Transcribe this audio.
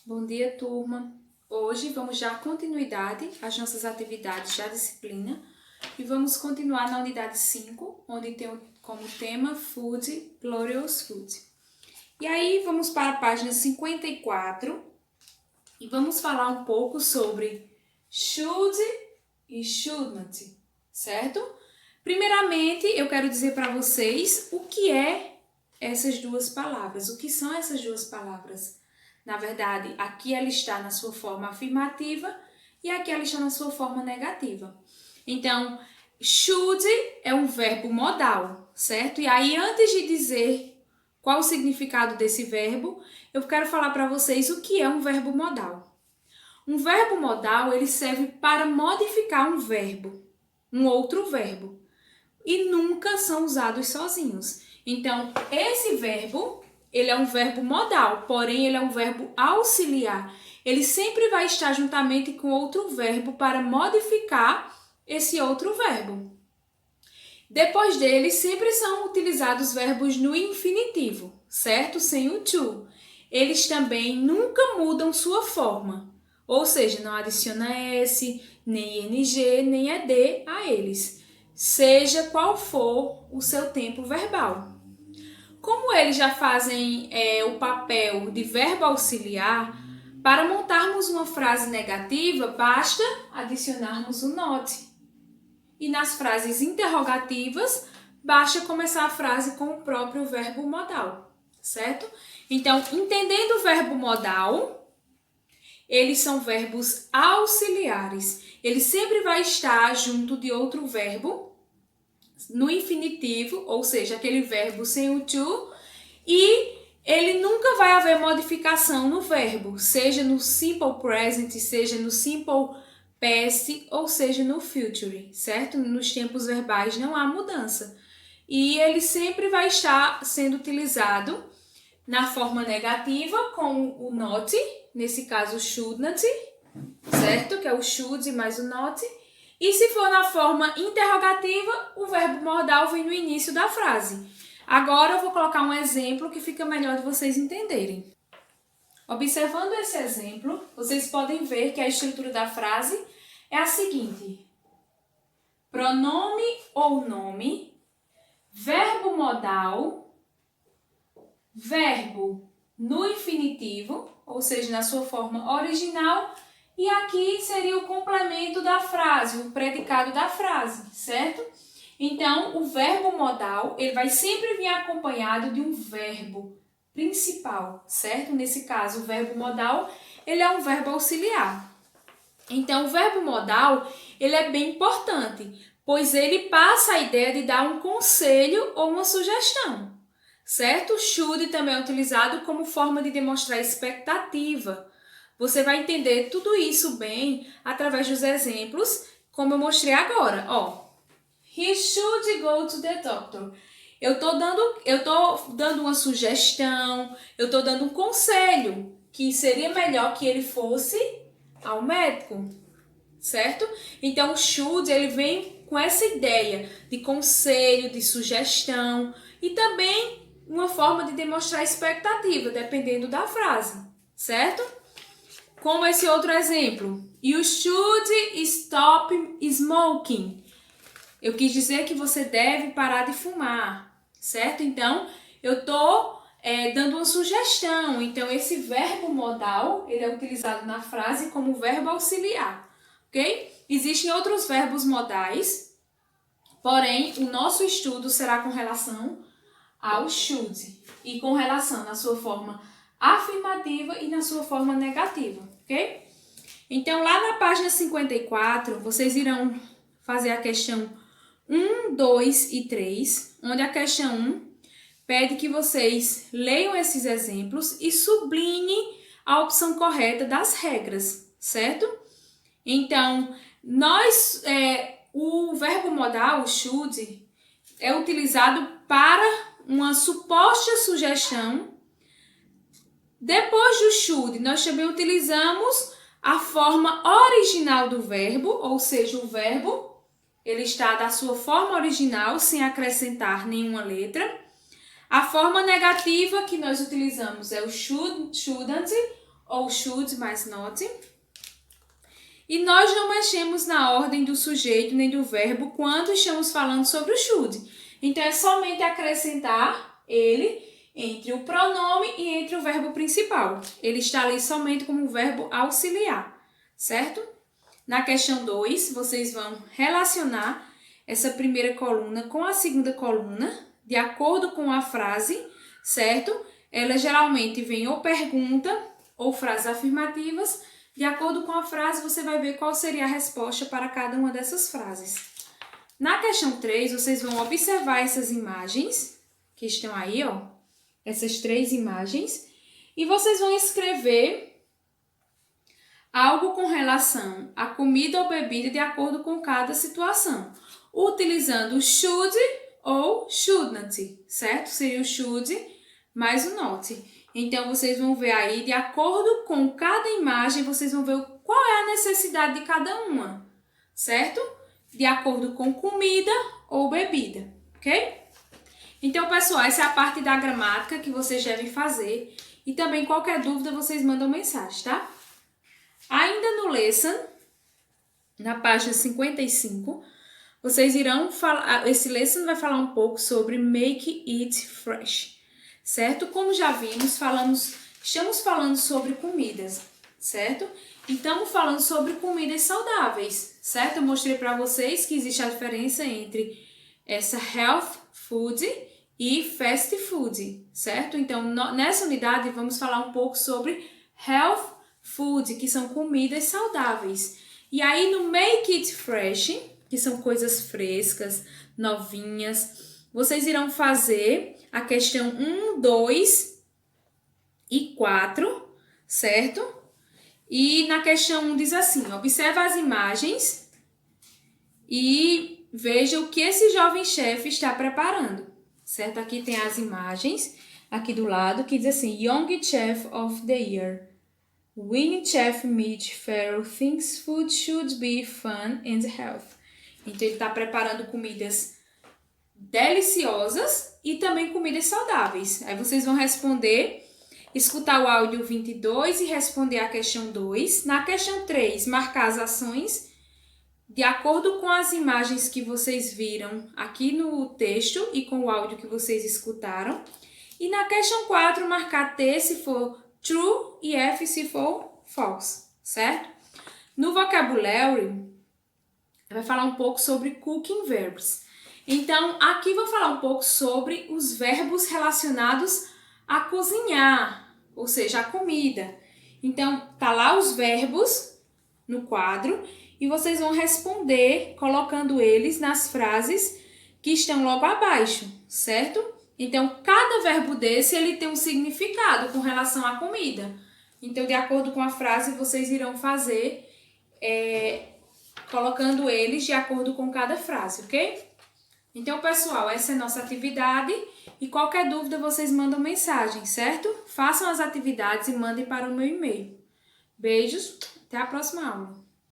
Bom dia, turma! Hoje vamos dar continuidade às nossas atividades da disciplina e vamos continuar na unidade 5, onde tem como tema Food, Glorious Food. E aí vamos para a página 54 e vamos falar um pouco sobre should e shouldn't, certo? Primeiramente, eu quero dizer para vocês o que é essas duas palavras, o que são essas duas palavras. Na verdade, aqui ela está na sua forma afirmativa e aqui ela está na sua forma negativa. Então, should é um verbo modal, certo? E aí, antes de dizer qual o significado desse verbo, eu quero falar para vocês o que é um verbo modal. Um verbo modal, ele serve para modificar um verbo, um outro verbo, e nunca são usados sozinhos. Então, esse verbo, ele é um verbo modal, porém ele é um verbo auxiliar. Ele sempre vai estar juntamente com outro verbo para modificar esse outro verbo. Depois dele, sempre são utilizados verbos no infinitivo, certo? Sem o to. Eles também nunca mudam sua forma, ou seja, não adiciona S, nem ing, nem ed a eles, seja qual for o seu tempo verbal. Como eles já fazem o papel de verbo auxiliar, para montarmos uma frase negativa, basta adicionarmos o not. E nas frases interrogativas, basta começar a frase com o próprio verbo modal, certo? Então, entendendo o verbo modal, eles são verbos auxiliares. Ele sempre vai estar junto de outro verbo, no infinitivo, ou seja, aquele verbo sem o to, e ele nunca vai haver modificação no verbo, seja no simple present, seja no simple past, ou seja no future, certo? Nos tempos verbais não há mudança. E ele sempre vai estar sendo utilizado na forma negativa com o not, nesse caso shouldn't, certo? Que é o should mais o not. E se for na forma interrogativa, o verbo modal vem no início da frase. Agora eu vou colocar um exemplo que fica melhor de vocês entenderem. Observando esse exemplo, vocês podem ver que a estrutura da frase é a seguinte: pronome ou nome, verbo modal, verbo no infinitivo, ou seja, na sua forma original, e aqui seria o complemento da frase, o predicado da frase, certo? Então, o verbo modal, ele vai sempre vir acompanhado de um verbo principal, certo? Nesse caso, o verbo modal, ele é um verbo auxiliar. Então, o verbo modal, ele é bem importante, pois ele passa a ideia de dar um conselho ou uma sugestão, certo? Should também é utilizado como forma de demonstrar expectativa. Você vai entender tudo isso bem através dos exemplos, como eu mostrei agora. He should go to the doctor. Eu tô dando uma sugestão, eu tô dando um conselho, que seria melhor que ele fosse ao médico, certo? Então, o should, ele vem com essa ideia de conselho, de sugestão e também uma forma de demonstrar expectativa, dependendo da frase, certo? Como esse outro exemplo, you should stop smoking. Eu quis dizer que você deve parar de fumar, certo? Então, eu estou dando uma sugestão. Então, esse verbo modal, ele é utilizado na frase como verbo auxiliar, ok? Existem outros verbos modais, porém, o nosso estudo será com relação ao should e com relação na sua forma afirmativa e na sua forma negativa, ok? Então, lá na página 54, vocês irão fazer a questão 1, 2 e 3, onde a questão 1 pede que vocês leiam esses exemplos e sublinhem a opção correta das regras, certo? Então, o verbo modal, o should, é utilizado para uma suposta sugestão. Depois do should, nós também utilizamos a forma original do verbo, ou seja, o verbo ele está da sua forma original, sem acrescentar nenhuma letra. A forma negativa que nós utilizamos é o should, shouldn't, ou should mais not. E nós não mexemos na ordem do sujeito nem do verbo quando estamos falando sobre o should. Então, é somente acrescentar ele entre o pronome e entre o verbo principal. Ele está ali somente como verbo auxiliar, certo? Na questão 2, vocês vão relacionar essa primeira coluna com a segunda coluna, de acordo com a frase, certo? Ela geralmente vem ou pergunta ou frases afirmativas. De acordo com a frase, você vai ver qual seria a resposta para cada uma dessas frases. Na questão 3, vocês vão observar essas imagens que estão aí, ó. Essas 3 imagens. E vocês vão escrever algo com relação à comida ou bebida de acordo com cada situação. Utilizando should ou should not, certo? Seria o should mais o not. Então, vocês vão ver aí, de acordo com cada imagem, vocês vão ver qual é a necessidade de cada uma, certo? De acordo com comida ou bebida, ok? Então, pessoal, essa é a parte da gramática que vocês devem fazer. E também, qualquer dúvida, vocês mandam mensagem, tá? Ainda no lesson, na página 55, vocês irão falar... Esse lesson vai falar um pouco sobre make it fresh. Certo? Como já vimos, estamos falando sobre comidas, certo? E estamos falando sobre comidas saudáveis, certo? Eu mostrei para vocês que existe a diferença entre essa health food e fast food, certo? Então, nessa unidade, vamos falar um pouco sobre health food, que são comidas saudáveis. E aí, no make it fresh, que são coisas frescas, novinhas, vocês irão fazer a questão 1, 2 e 4, certo? E na questão 1 diz assim, observa as imagens e veja o que esse jovem chefe está preparando, certo? Aqui tem as imagens, aqui do lado, que diz assim, Young Chef of the Year. Winning Chef Mitch Farrell thinks food should be fun and healthy. Então, ele está preparando comidas deliciosas e também comidas saudáveis. Aí vocês vão responder, escutar o áudio 22 e responder a questão 2. Na questão 3, marcar as ações de acordo com as imagens que vocês viram aqui no texto e com o áudio que vocês escutaram. E na questão 4, marcar T se for true e F se for false, certo? No vocabulary, vai falar um pouco sobre cooking verbs. Então, aqui vou falar um pouco sobre os verbos relacionados a cozinhar, ou seja, a comida. Então, tá lá os verbos no quadro e vocês vão responder colocando eles nas frases que estão logo abaixo, certo? Então, cada verbo desse, ele tem um significado com relação à comida. Então, de acordo com a frase, vocês irão fazer, colocando eles de acordo com cada frase, ok? Então, pessoal, essa é a nossa atividade e qualquer dúvida vocês mandam mensagem, certo? Façam as atividades e mandem para o meu e-mail. Beijos, até a próxima aula.